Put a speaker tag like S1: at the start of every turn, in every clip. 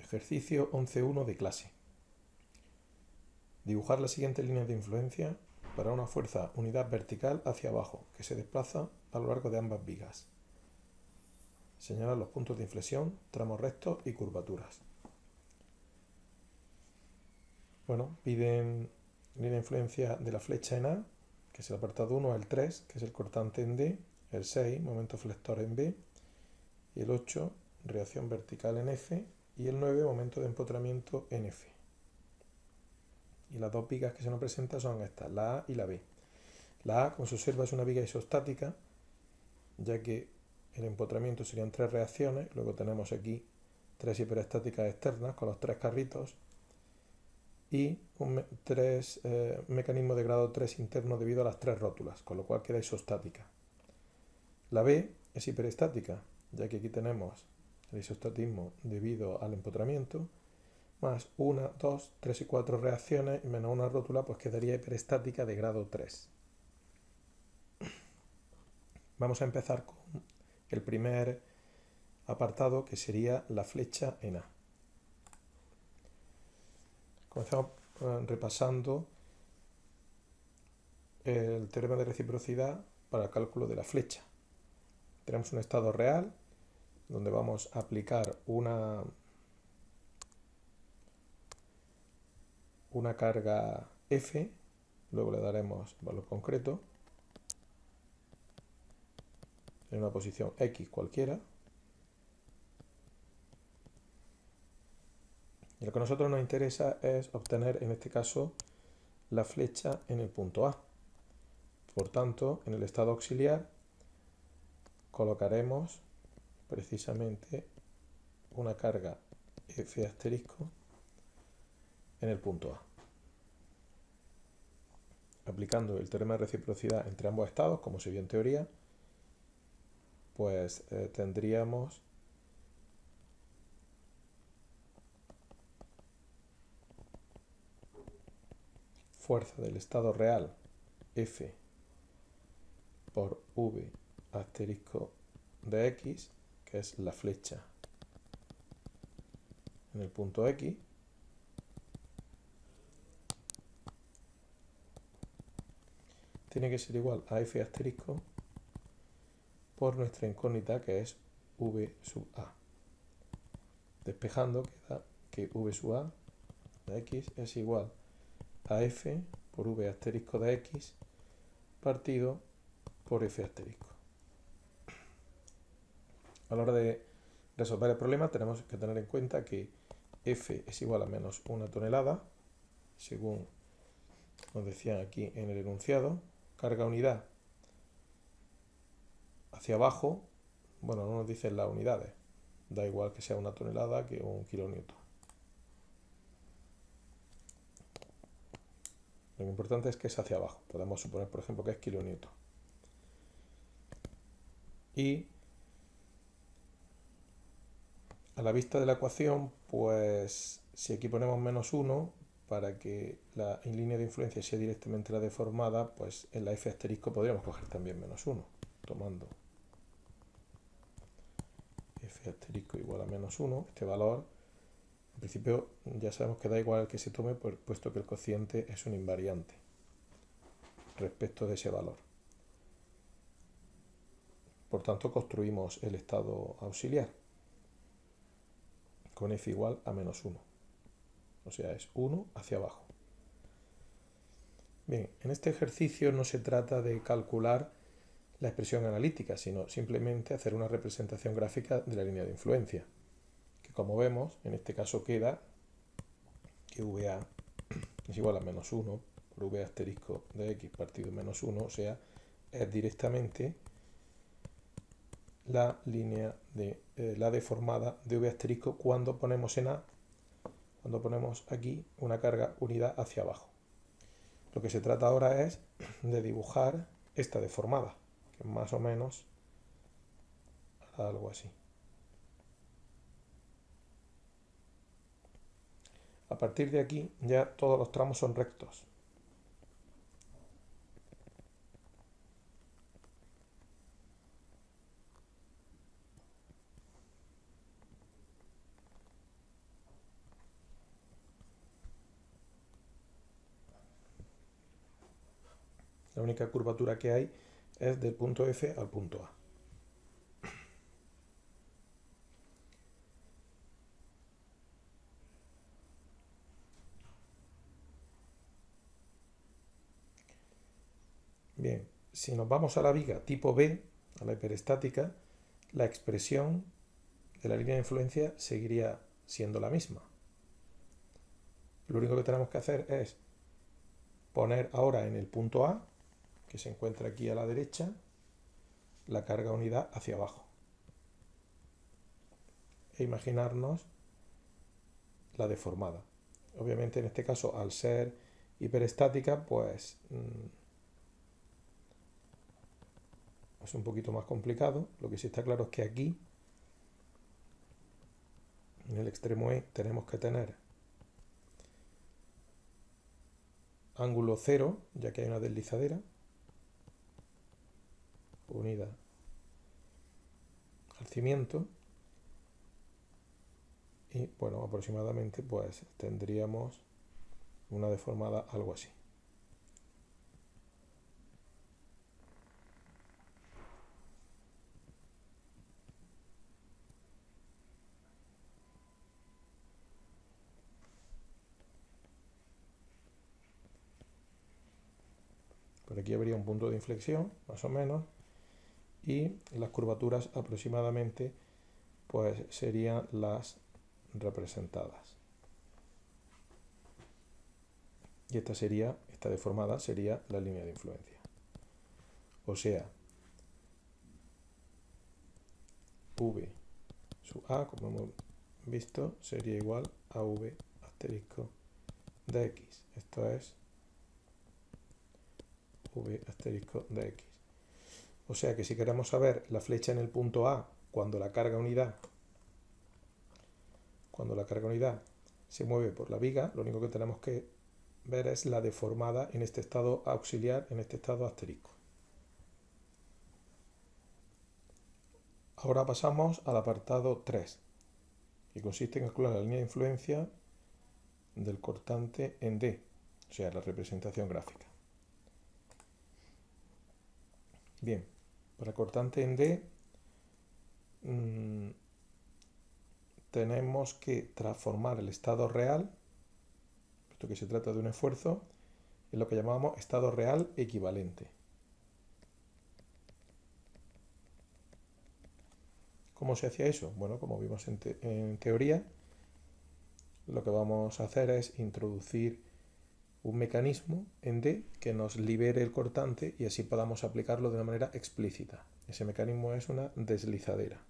S1: Ejercicio 11.1 de clase. Dibujar las siguientes líneas de influencia para una fuerza unidad vertical hacia abajo que se desplaza a lo largo de ambas vigas. Señalar los puntos de inflexión, tramos rectos y curvaturas. Bueno, piden línea de influencia de la flecha en A, que es el apartado 1, el 3, que es el cortante en D, el 6, momento flector en B, y el 8, reacción vertical en F, y el 9, momento de empotramiento en F. Y las dos vigas que se nos presentan son estas, la A y la B. La A, como se observa, es una viga isostática, ya que el empotramiento serían 3 reacciones. Luego tenemos aquí 3 hiperestáticas externas con los 3 carritos y 3 mecanismos de grado 3 interno debido a las 3 rótulas, con lo cual queda isostática. La B es hiperestática, ya que aquí tenemos el isostatismo debido al empotramiento, más 1, 2, 3 y 4 reacciones y menos una rótula, pues quedaría hiperestática de grado 3. Vamos a empezar con el primer apartado, que sería la flecha en A. Comenzamos repasando el teorema de reciprocidad para el cálculo de la flecha. Tenemos un estado real donde vamos a aplicar una carga F, luego le daremos valor concreto en una posición X cualquiera. Y lo que a nosotros nos interesa es obtener, en este caso, la flecha en el punto A. Por tanto, en el estado auxiliar colocaremos precisamente una carga F asterisco en el punto A. Aplicando el teorema de reciprocidad entre ambos estados, como se vio en teoría, pues tendríamos fuerza del estado real F por V asterisco de X, que es la flecha en el punto X, tiene que ser igual a F asterisco por nuestra incógnita, que es V sub A. Despejando, queda que V sub A de X es igual a F por V asterisco de X partido por F asterisco. A la hora de resolver el problema tenemos que tener en cuenta que F es igual a menos 1 tonelada, según nos decían aquí en el enunciado. Carga unidad hacia abajo, bueno, no nos dicen las unidades, da igual que sea 1 tonelada que 1 kilonewton. Lo importante es que es hacia abajo. Podemos suponer, por ejemplo, que es kilonewton. Y a la vista de la ecuación, pues si aquí ponemos menos 1, para que la línea de influencia sea directamente la deformada, pues en la F asterisco podríamos coger también menos 1, tomando F asterisco igual a menos 1. Este valor, en principio, ya sabemos que da igual el que se tome, puesto que el cociente es un invariante respecto de ese valor. Por tanto, construimos el estado auxiliar con F igual a menos 1. O sea, es 1 hacia abajo. Bien, en este ejercicio no se trata de calcular la expresión analítica, sino simplemente hacer una representación gráfica de la línea de influencia, que como vemos, en este caso queda que VA es igual a menos 1 por V asterisco de X partido menos 1, o sea, es directamente la línea de la deformada de V asterisco cuando ponemos en A, cuando ponemos aquí una carga unidad hacia abajo. Lo que se trata ahora es de dibujar esta deformada, que más o menos hará algo así. A partir de aquí ya todos los tramos son rectos. La única curvatura que hay es del punto F al punto A. Bien, si nos vamos a la viga tipo B, a la hiperestática, la expresión de la línea de influencia seguiría siendo la misma. Lo único que tenemos que hacer es poner ahora en el punto A, que se encuentra aquí a la derecha, la carga unidad hacia abajo. E imaginarnos la deformada. Obviamente en este caso, al ser hiperestática, pues es un poquito más complicado. Lo que sí está claro es que aquí, en el extremo E, tenemos que tener ángulo 0, ya que hay una deslizadera, unida al cimiento. Y bueno, aproximadamente pues tendríamos una deformada algo así. Por aquí habría un punto de inflexión, más o menos, y las curvaturas aproximadamente pues serían las representadas. Y esta deformada sería la línea de influencia. O sea, V sub A, como hemos visto, sería igual a V asterisco de X. Esto es V asterisco de X. O sea que si queremos saber la flecha en el punto A cuando la carga unidad se mueve por la viga, lo único que tenemos que ver es la deformada en este estado auxiliar, en este estado asterisco. Ahora pasamos al apartado 3, que consiste en calcular la línea de influencia del cortante en D, o sea, la representación gráfica. Bien, para el cortante en D tenemos que transformar el estado real, puesto que se trata de un esfuerzo, en lo que llamamos estado real equivalente. ¿Cómo se hacía eso? Bueno, como vimos en teoría, lo que vamos a hacer es introducir un mecanismo en D que nos libere el cortante y así podamos aplicarlo de una manera explícita. Ese mecanismo es una deslizadera.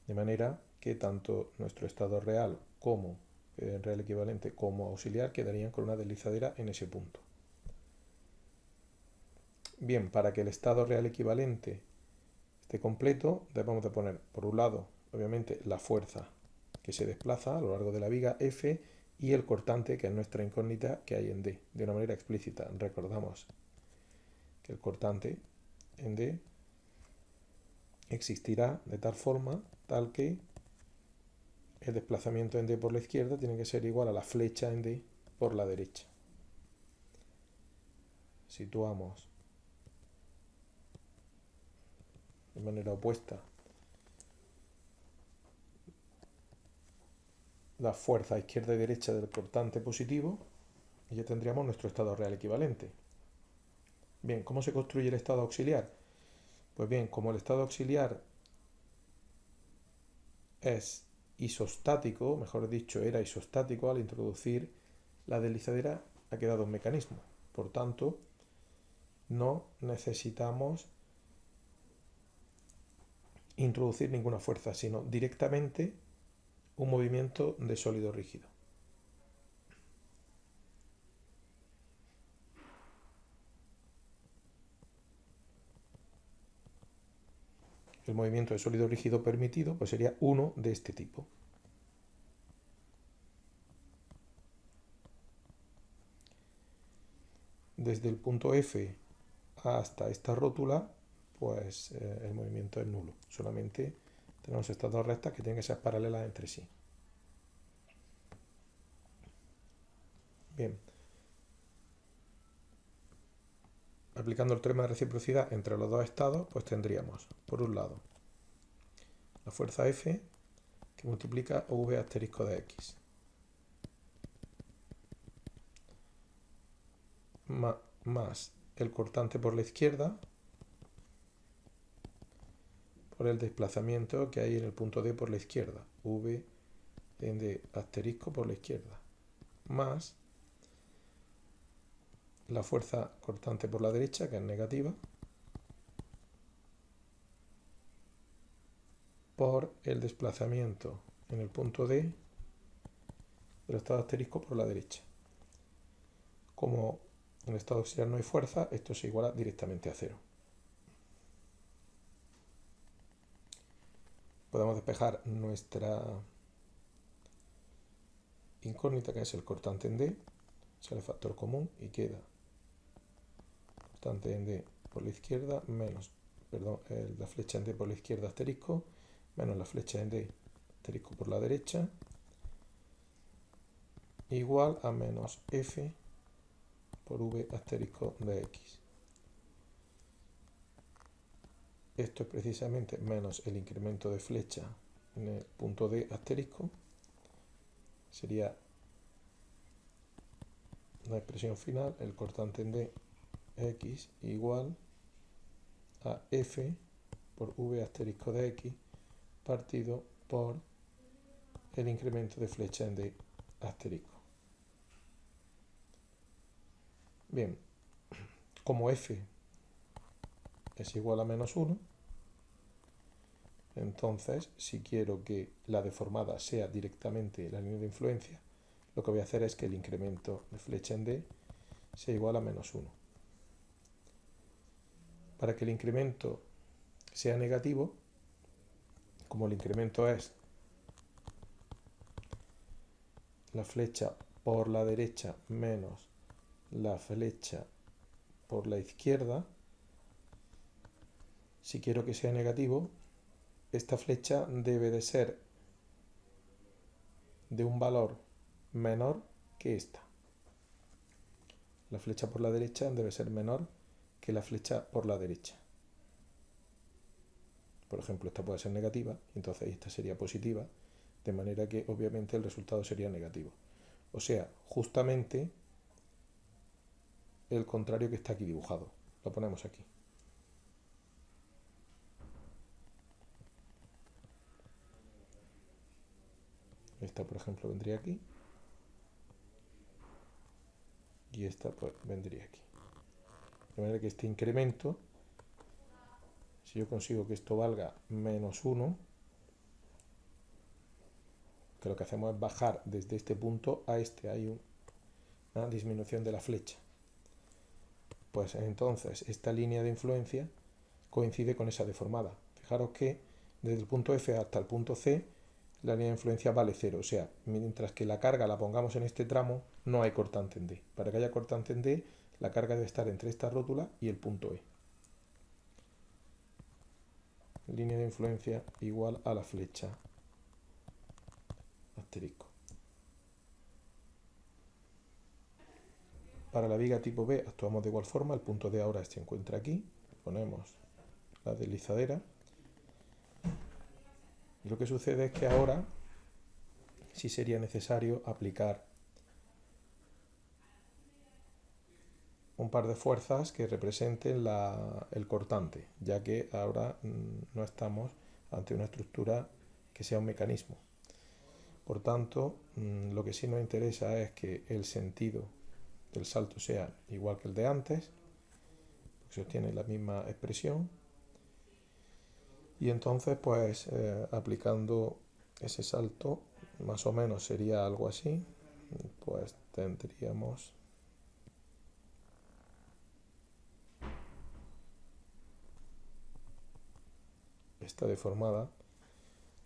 S1: De manera que tanto nuestro estado real como real equivalente como auxiliar quedarían con una deslizadera en ese punto. Bien, para que el estado real equivalente esté completo, debemos de poner, por un lado, obviamente, la fuerza que se desplaza a lo largo de la viga F y el cortante, que es nuestra incógnita que hay en D, de una manera explícita. Recordamos que el cortante en D existirá de tal forma tal que el desplazamiento en D por la izquierda tiene que ser igual a la flecha en D por la derecha. Situamos de manera opuesta la fuerza izquierda y derecha del cortante positivo y ya tendríamos nuestro estado real equivalente. Bien, ¿cómo se construye el estado auxiliar? Pues bien, como el estado auxiliar es isostático, mejor dicho, era isostático, al introducir la deslizadera ha quedado un mecanismo. Por tanto, no necesitamos introducir ninguna fuerza, sino directamente un movimiento de sólido rígido. El movimiento de sólido rígido permitido pues sería uno de este tipo. Desde el punto F hasta esta rótula, pues el movimiento es nulo. Solamente tenemos estas dos rectas que tienen que ser paralelas entre sí. Bien, aplicando el teorema de reciprocidad entre los dos estados, pues tendríamos, por un lado, la fuerza F que multiplica V asterisco de X más el cortante por la izquierda por el desplazamiento que hay en el punto D por la izquierda, V de asterisco por la izquierda, más la fuerza cortante por la derecha, que es negativa, por el desplazamiento en el punto D del estado asterisco por la derecha. Como en el estado auxiliar no hay fuerza, esto se iguala directamente a cero. Podemos despejar nuestra incógnita, que es el cortante en D, sale factor común y queda cortante en D por la izquierda menos, la flecha en D por la izquierda asterisco menos la flecha en D asterisco por la derecha igual a menos F por V asterisco de X. Esto es precisamente menos el incremento de flecha en el punto D asterisco. Sería la expresión final, el cortante en D X igual a F por V asterisco de X partido por el incremento de flecha en D asterisco. Bien, como F es igual a menos 1, entonces si quiero que la deformada sea directamente la línea de influencia, lo que voy a hacer es que el incremento de flecha en D sea igual a menos 1. Para que el incremento sea negativo, como el incremento es la flecha por la derecha menos la flecha por la izquierda, si quiero que sea negativo, esta flecha debe de ser de un valor menor que esta. La flecha por la derecha debe ser menor que la flecha por la derecha. Por ejemplo, esta puede ser negativa, entonces esta sería positiva, de manera que obviamente el resultado sería negativo. O sea, justamente el contrario que está aquí dibujado. Lo ponemos aquí. Esta, por ejemplo, vendría aquí. Y esta, pues, vendría aquí. De manera que este incremento, si yo consigo que esto valga menos 1, que lo que hacemos es bajar desde este punto a este. Hay una disminución de la flecha. Pues entonces esta línea de influencia coincide con esa deformada. Fijaros que desde el punto F hasta el punto C la línea de influencia vale 0, o sea, mientras que la carga la pongamos en este tramo, no hay cortante en D. Para que haya cortante en D, la carga debe estar entre esta rótula y el punto E. Línea de influencia igual a la flecha asterisco. Para la viga tipo B actuamos de igual forma, el punto D ahora se encuentra aquí, ponemos la deslizadera. Y lo que sucede es que ahora sí sería necesario aplicar un par de fuerzas que representen el cortante, ya que ahora no estamos ante una estructura que sea un mecanismo. Por tanto, lo que sí nos interesa es que el sentido del salto sea igual que el de antes, porque se obtiene la misma expresión. Y entonces, pues, aplicando ese salto, más o menos sería algo así, pues tendríamos esta deformada.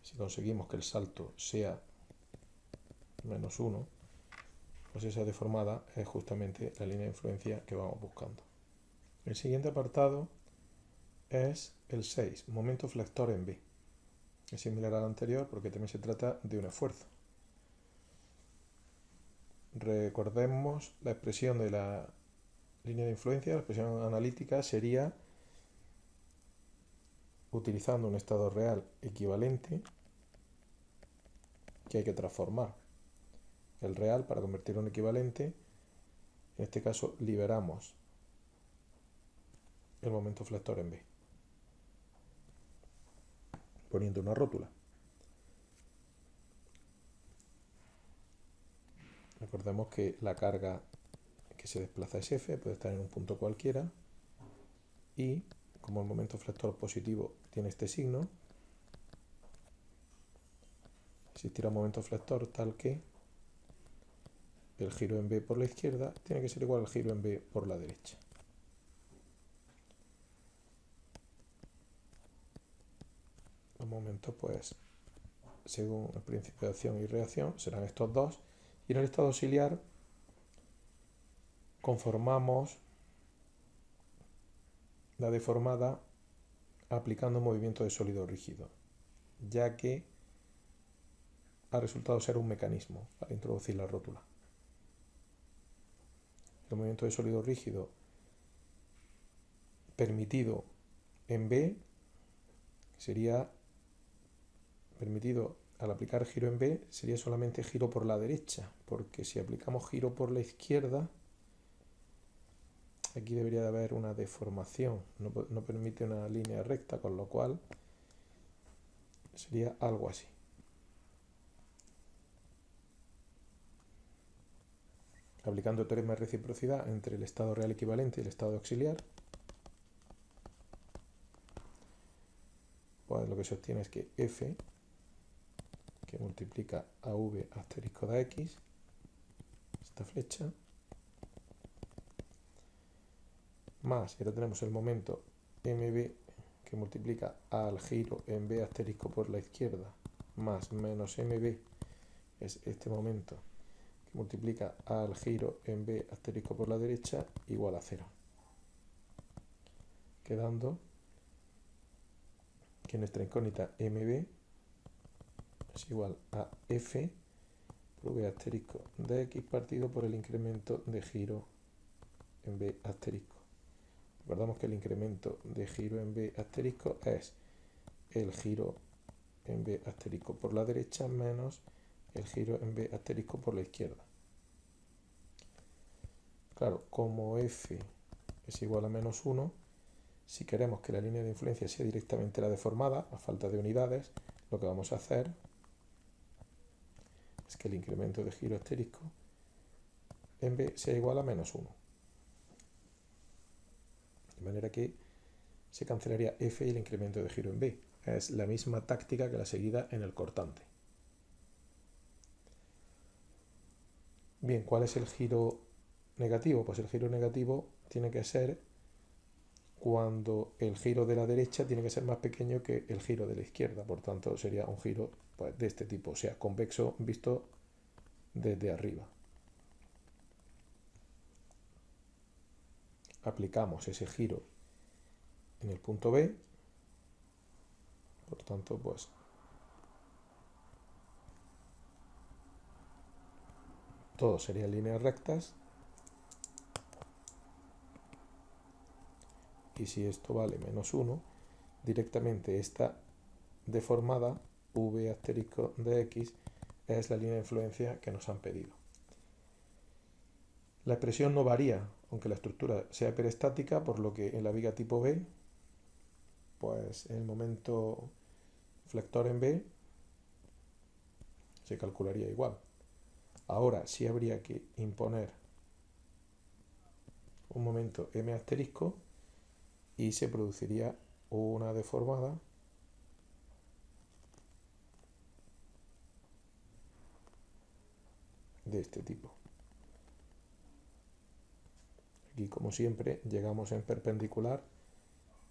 S1: Si conseguimos que el salto sea menos 1, pues esa deformada es justamente la línea de influencia que vamos buscando. El siguiente apartado es el 6, momento flector en B. Es similar al anterior porque también se trata de un esfuerzo. Recordemos la expresión de la línea de influencia, la expresión analítica sería utilizando un estado real equivalente que hay que transformar el real para convertirlo en equivalente. En este caso liberamos el momento flector en B, poniendo una rótula. Recordemos que la carga que se desplaza es F, puede estar en un punto cualquiera, y como el momento flector positivo tiene este signo, existirá un momento flector tal que el giro en B por la izquierda tiene que ser igual al giro en B por la derecha. Los momentos, pues, según el principio de acción y reacción, serán estos dos. Y en el estado auxiliar conformamos la deformada aplicando movimiento de sólido rígido, ya que ha resultado ser un mecanismo para introducir la rótula. El movimiento de sólido rígido permitido en B sería permitido al aplicar giro en B sería solamente giro por la derecha, porque si aplicamos giro por la izquierda, aquí debería de haber una deformación, no permite una línea recta, con lo cual sería algo así. Aplicando el teorema de reciprocidad entre el estado real equivalente y el estado auxiliar, pues lo que se obtiene es que F, que multiplica a V asterisco de X, esta flecha, más, y ahora tenemos el momento MB, que multiplica al giro en B asterisco por la izquierda, más menos MB, es este momento, que multiplica al giro en B asterisco por la derecha, igual a 0. Quedando que nuestra incógnita MB es igual a F por V asterisco de X partido por el incremento de giro en B asterisco. Recordamos que el incremento de giro en B asterisco es el giro en B asterisco por la derecha menos el giro en B asterisco por la izquierda. Claro, como F es igual a menos 1, si queremos que la línea de influencia sea directamente la deformada, a falta de unidades, lo que vamos a hacer es que el incremento de giro asterisco en B sea igual a menos 1. De manera que se cancelaría F y el incremento de giro en B. Es la misma táctica que la seguida en el cortante. Bien, ¿cuál es el giro negativo? Pues el giro negativo tiene que ser cuando el giro de la derecha tiene que ser más pequeño que el giro de la izquierda. Por tanto, sería un giro, pues, de este tipo, o sea, convexo visto desde arriba. Aplicamos ese giro en el punto B, por tanto, pues todo serían líneas rectas, y si esto vale menos 1, directamente esta deformada V asterisco de X es la línea de influencia que nos han pedido. La expresión no varía, aunque la estructura sea hiperestática, por lo que en la viga tipo B, pues el momento flector en B se calcularía igual. Ahora sí habría que imponer un momento M asterisco y se produciría una deformada de este tipo. Aquí, como siempre, llegamos en perpendicular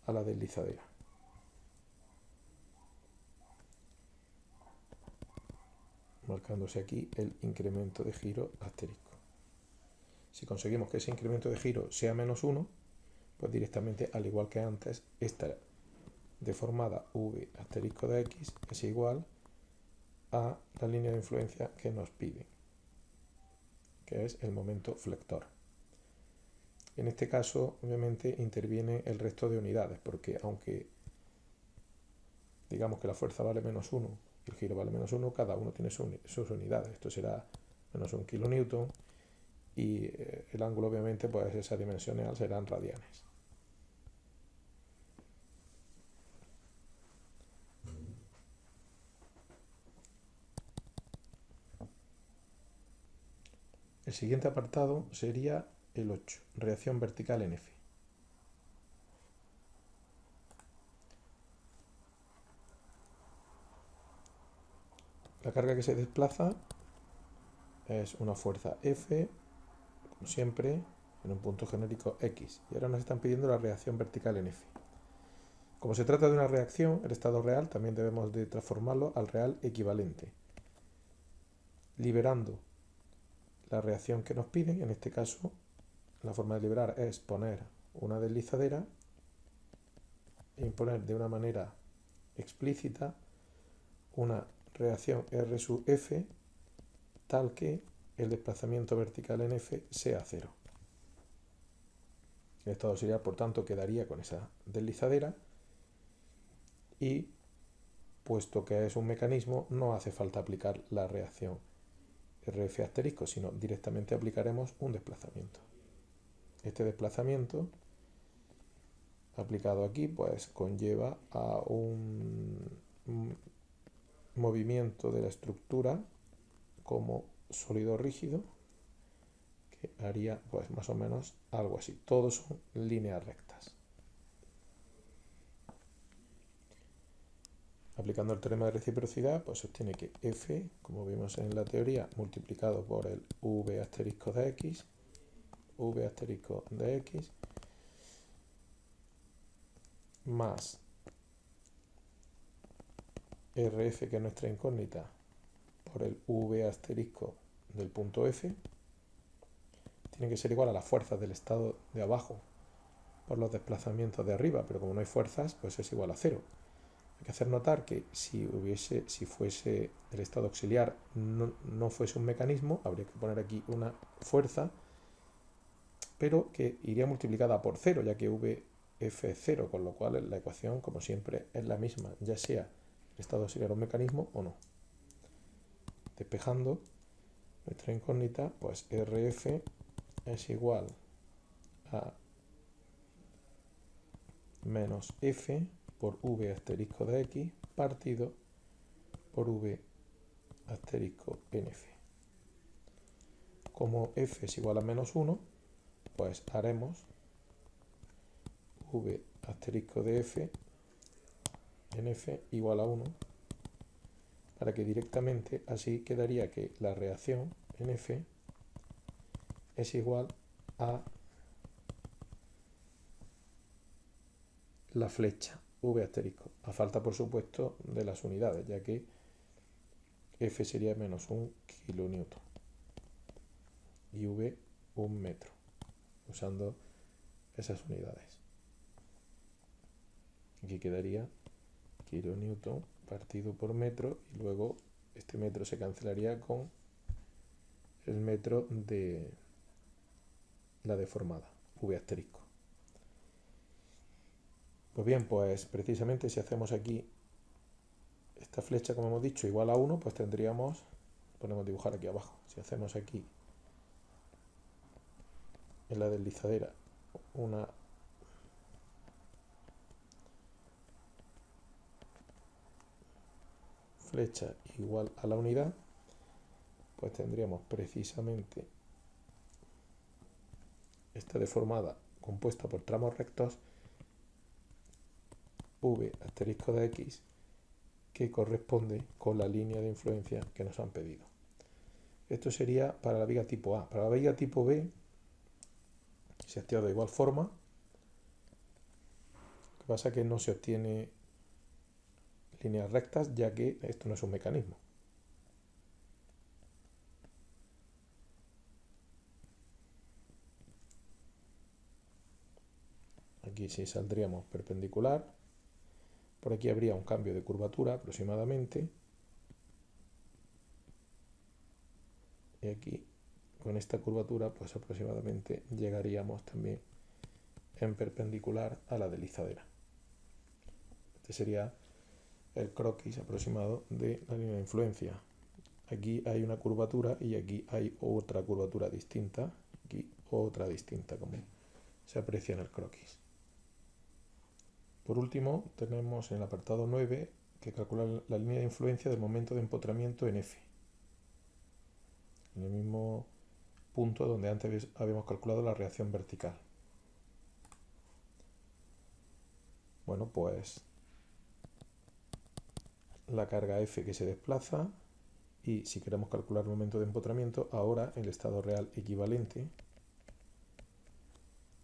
S1: a la deslizadera. Marcándose aquí el incremento de giro asterisco. Si conseguimos que ese incremento de giro sea menos 1, pues directamente, al igual que antes, esta deformada V asterisco de X es igual a la línea de influencia que nos piden, que es el momento flector. En este caso, obviamente, interviene el resto de unidades, porque aunque digamos que la fuerza vale -1 y el giro vale -1, cada uno tiene sus unidades. Esto será -1 kilonewton y el ángulo, obviamente, pues esa dimensional serán radianes. El siguiente apartado sería el 8, reacción vertical en F. La carga que se desplaza es una fuerza F, como siempre, en un punto genérico X. Y ahora nos están pidiendo la reacción vertical en F. Como se trata de una reacción, el estado real también debemos de transformarlo al real equivalente, liberando la reacción que nos piden. En este caso, la forma de liberar es poner una deslizadera e imponer de una manera explícita una reacción R sub F tal que el desplazamiento vertical en F sea 0. El estado auxiliar, por tanto, quedaría con esa deslizadera y, puesto que es un mecanismo, no hace falta aplicar la reacción RF asterisco, sino directamente aplicaremos un desplazamiento. Este desplazamiento aplicado aquí pues conlleva a un movimiento de la estructura como sólido rígido que haría pues más o menos algo así. Todos son líneas rectas. Aplicando el teorema de reciprocidad, pues se obtiene que F, como vimos en la teoría, multiplicado por el V asterisco de X, V asterisco de X, más RF, que es nuestra incógnita, por el V asterisco del punto F, tiene que ser igual a las fuerzas del estado de abajo por los desplazamientos de arriba, pero como no hay fuerzas, pues es igual a 0. Hay que hacer notar que si fuese el estado auxiliar no fuese un mecanismo, habría que poner aquí una fuerza, pero que iría multiplicada por 0, ya que VF es 0, con lo cual la ecuación, como siempre, es la misma, ya sea el estado auxiliar un mecanismo o no. Despejando nuestra incógnita, pues RF es igual a menos F por V asterisco de X partido por V asterisco en F. Como F es igual a -1, pues haremos V asterisco de F en F igual a 1, para que directamente así quedaría que la reacción en F es igual a la flecha V asterisco, a falta por supuesto de las unidades, ya que F sería -1 kilonewton y V 1 metro, usando esas unidades. Aquí quedaría kilonewton partido por metro y luego este metro se cancelaría con el metro de la deformada, V asterisco. Pues bien, pues precisamente si hacemos aquí esta flecha, como hemos dicho, igual a 1, pues tendríamos, podemos dibujar aquí abajo, si hacemos aquí en la deslizadera una flecha igual a la unidad, pues tendríamos precisamente esta deformada compuesta por tramos rectos V asterisco de X, que corresponde con la línea de influencia que nos han pedido. Esto sería para la viga tipo A. Para la viga tipo B se ha activado de igual forma. Lo que pasa es que no se obtiene líneas rectas, ya que esto no es un mecanismo. Aquí sí saldríamos perpendicular. Por aquí habría un cambio de curvatura aproximadamente. Y aquí con esta curvatura, pues aproximadamente llegaríamos también en perpendicular a la deslizadera. Este sería el croquis aproximado de la línea de influencia. Aquí hay una curvatura y aquí hay otra curvatura distinta, aquí otra distinta, como se aprecia en el croquis. Por último, tenemos en el apartado 9 que calcular la línea de influencia del momento de empotramiento en F, en el mismo punto donde antes habíamos calculado la reacción vertical. Bueno, pues la carga F que se desplaza, y si queremos calcular el momento de empotramiento, ahora el estado real equivalente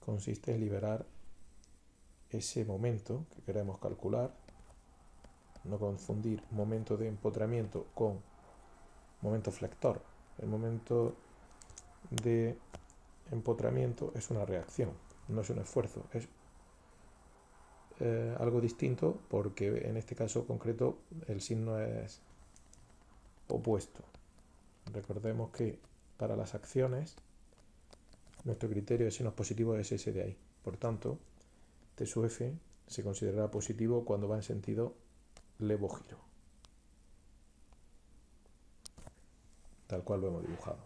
S1: consiste en liberar ese momento que queremos calcular, no confundir momento de empotramiento con momento flector. El momento de empotramiento es una reacción, no es un esfuerzo, es algo distinto porque en este caso concreto el signo es opuesto. Recordemos que para las acciones nuestro criterio de signos positivos es ese de ahí. Por tanto, T sub F se considerará positivo cuando va en sentido levogiro, tal cual lo hemos dibujado,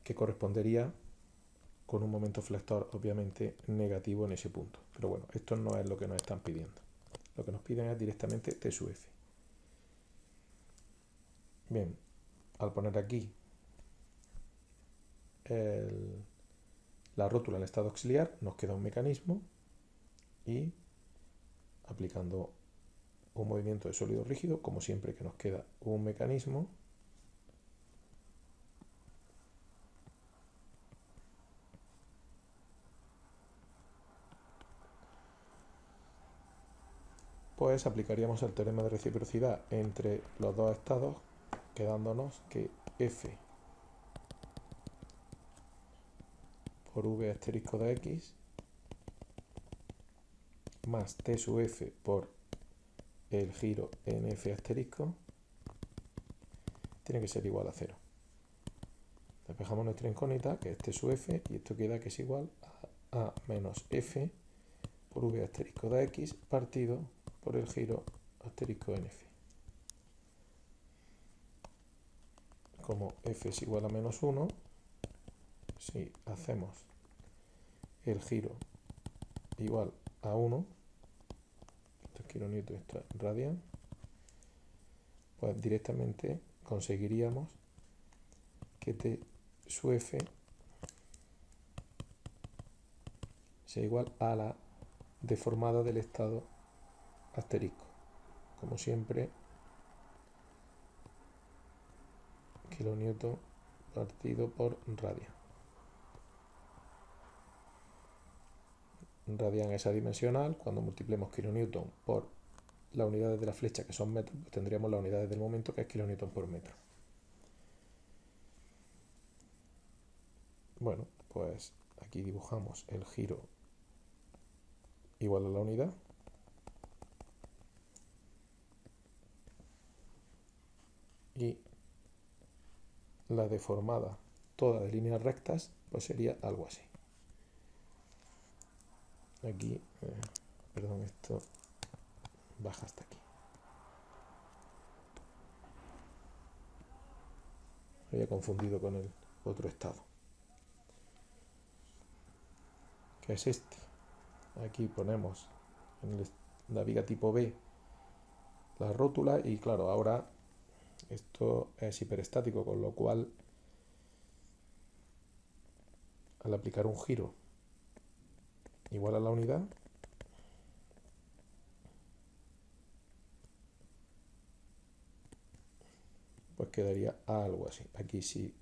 S1: que correspondería con un momento flector obviamente negativo en ese punto. Pero bueno, esto no es lo que nos están pidiendo. Lo que nos piden es directamente T sub F. Bien, al poner aquí la rótula en estado auxiliar, nos queda un mecanismo y aplicando un movimiento de sólido rígido, como siempre que nos queda un mecanismo, pues aplicaríamos el teorema de reciprocidad entre los dos estados, quedándonos que F por V asterisco de X más T sub F por el giro en F asterisco tiene que ser igual a 0. Despejamos nuestra incógnita, que es T sub F, y esto queda que es igual a menos F por V asterisco de X partido por el giro asterisco en F. Como F es igual a menos 1, si hacemos el giro igual a 1, esto es kilonewton, esto es radian, pues directamente conseguiríamos que T sub F sea igual a la deformada del estado asterisco. Como siempre, kilonewton partido por radian. Radian es adimensional. Cuando multipliquemos kilonewton por las unidades de la flecha, que son metros, pues tendríamos las unidades del momento, que es kilonewton por metro. Bueno, pues aquí dibujamos el giro igual a la unidad. Y la deformada toda de líneas rectas, pues sería algo así. Aquí, perdón, esto baja hasta aquí. Me había confundido con el otro estado, que es este. Aquí ponemos en la viga tipo B la rótula y claro, ahora esto es hiperestático, con lo cual al aplicar un giro igual a la unidad, pues quedaría algo así. Aquí sí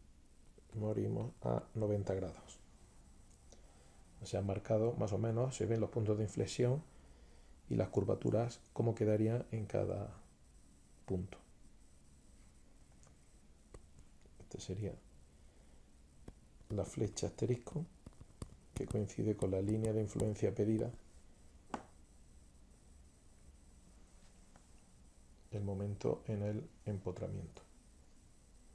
S1: morimos a 90 grados. Se han marcado más o menos, se ven los puntos de inflexión y las curvaturas, cómo quedaría en cada punto. Este sería la flecha asterisco, que coincide con la línea de influencia pedida, el momento en el empotramiento.